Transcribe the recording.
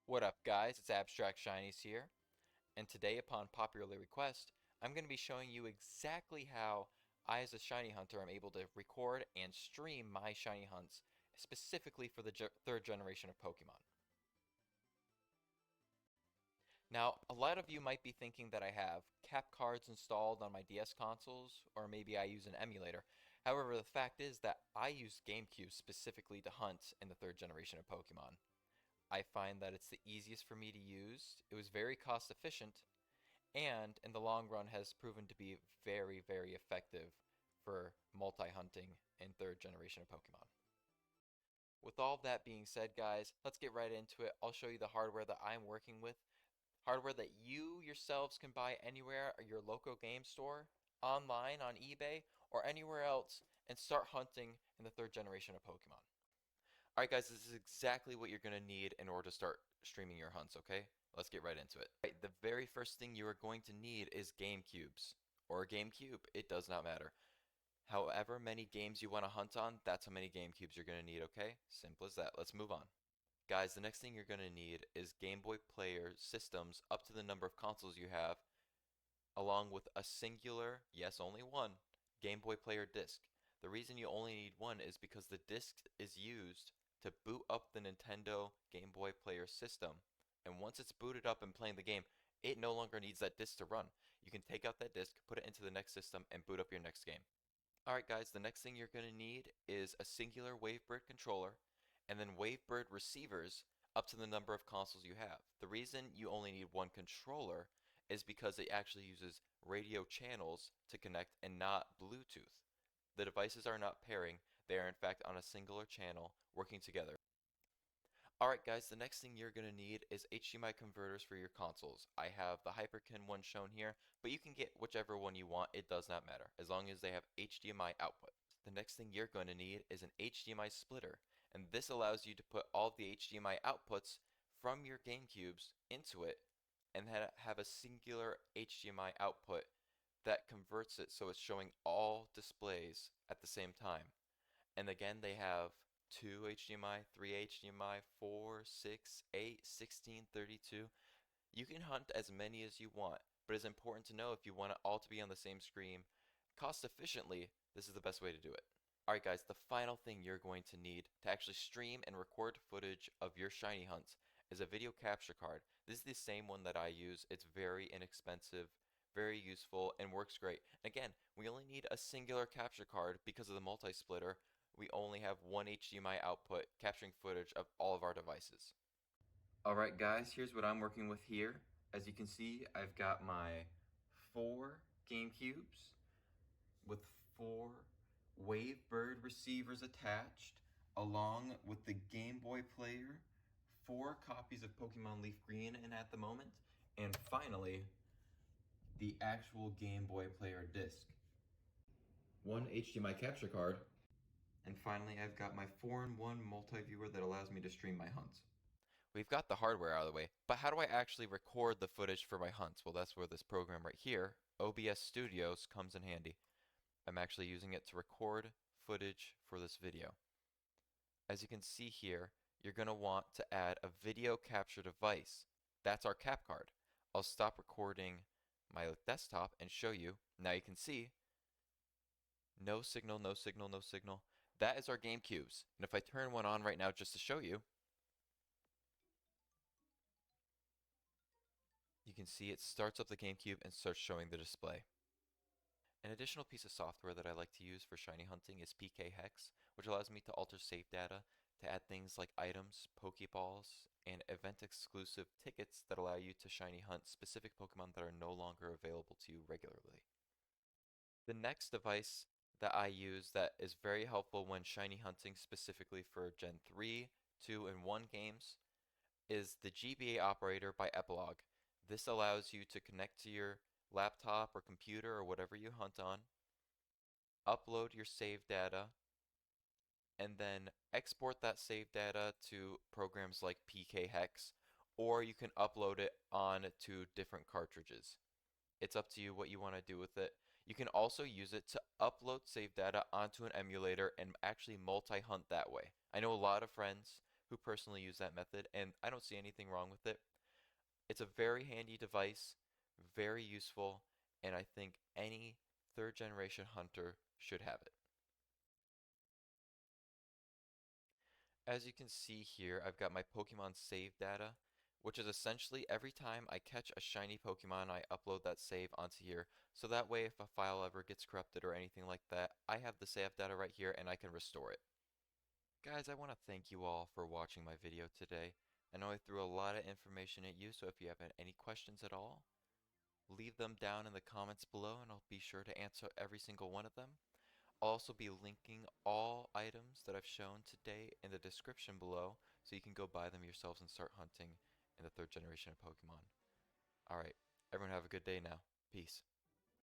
What up, guys? It's Abstract Shinies here, and today, upon popular request, I'm going to be showing you exactly how I, as a shiny hunter, am able to record and stream my shiny hunts, specifically for the third generation of Pokemon. Now, a lot of you might be thinking that I have cap cards installed on my DS consoles, or maybe I use an emulator. However, the fact is that I use GameCube specifically to hunt in the third generation of Pokemon. I find that it's the easiest for me to use, it was very cost efficient, and in the long run has proven to be very, very effective for multi-hunting in third generation of Pokemon. With all that being said, guys, let's get right into it. I'll show you the hardware that I'm working with, hardware that you yourselves can buy anywhere at your local game store, online on eBay, or anywhere else, and start hunting in the third generation of Pokemon. Alright guys, this is exactly what you're going to need in order to start streaming your hunts, okay? Let's get right into it. Right, the very first thing you are going to need is GameCubes, or a GameCube, it does not matter. However many games you want to hunt on, that's how many GameCubes you're going to need, okay? Simple as that. Let's move on. Guys, the next thing you're going to need is Game Boy Player systems up to the number of consoles you have, along with a singular, yes, only one, Game Boy Player disc. The reason you only need one is because the disc is used to boot up the Nintendo Game Boy Player system. And once it's booted up and playing the game, it no longer needs that disc to run. You can take out that disc, put it into the next system, and boot up your next game. Alright guys, the next thing you're going to need is a singular Wavebird controller, and then Wavebird receivers up to the number of consoles you have. The reason you only need one controller is because it actually uses radio channels to connect and not Bluetooth. The devices are not pairing, they are in fact on a singular channel working together. Alright guys, the next thing you're going to need is HDMI converters for your consoles. I have the Hyperkin one shown here, but you can get whichever one you want, it does not matter, as long as they have HDMI output. The next thing you're going to need is an HDMI splitter, and this allows you to put all the HDMI outputs from your GameCubes into it, and have a singular HDMI output that converts it so it's showing all displays at the same time. And again, they have 2 HDMI, 3 HDMI, 4, 6, 8, 16, 32. You can hunt as many as you want, but it's important to know if you want it all to be on the same screen cost efficiently, this is the best way to do it. Alright guys, the final thing you're going to need to actually stream and record footage of your shiny hunts is a video capture card. This is the same one that I use. It's very inexpensive, very useful, and works great. Again, we only need a singular capture card because of the multi-splitter. We only have one HDMI output capturing footage of all of our devices. Alright guys, here's what I'm working with here. As you can see, I've got my 4 GameCubes with 4 Wavebird receivers attached, along with the Game Boy Player, 4 copies of Pokemon Leaf Green in at the moment, and finally, the actual Game Boy Player disc. One HDMI capture card, and finally I've got my 4-in-1 multi-viewer that allows me to stream my hunts. We've got the hardware out of the way, but how do I actually record the footage for my hunts? Well, that's where this program right here, OBS Studios, comes in handy. I'm actually using it to record footage for this video. As you can see here, you're going to want to add a video capture device. That's our cap card. I'll stop recording my desktop and show you. Now you can see, no signal, no signal, no signal. That is our GameCubes. And if I turn one on right now just to show you, you can see it starts up the GameCube and starts showing the display. An additional piece of software that I like to use for shiny hunting is PK Hex, which allows me to alter save data to add things like items, Pokeballs, and event-exclusive tickets that allow you to shiny hunt specific Pokemon that are no longer available to you regularly. The next device that I use that is very helpful when shiny hunting specifically for Gen 3, 2, and 1 games is the GBA operator by Epilogue. This allows you to connect to your laptop or computer or whatever you hunt on, upload your save data, and then export that save data to programs like PK Hex, or you can upload it on to different cartridges. It's up to you what you want to do with it. You can also use it to upload save data onto an emulator and actually multi-hunt that way. I know a lot of friends who personally use that method, and I don't see anything wrong with it. It's a very handy device, very useful, and I think any third generation hunter should have it. As you can see here, I've got my Pokemon save data, which is essentially every time I catch a shiny Pokemon, I upload that save onto here. So that way, if a file ever gets corrupted or anything like that, I have the save data right here and I can restore it. Guys, I want to thank you all for watching my video today. I know I threw a lot of information at you, so if you have any questions at all, leave them down in the comments below and I'll be sure to answer every single one of them. I'll also be linking all items that I've shown today in the description below so you can go buy them yourselves and start hunting in the third generation of Pokemon. Alright, everyone have a good day now. Peace.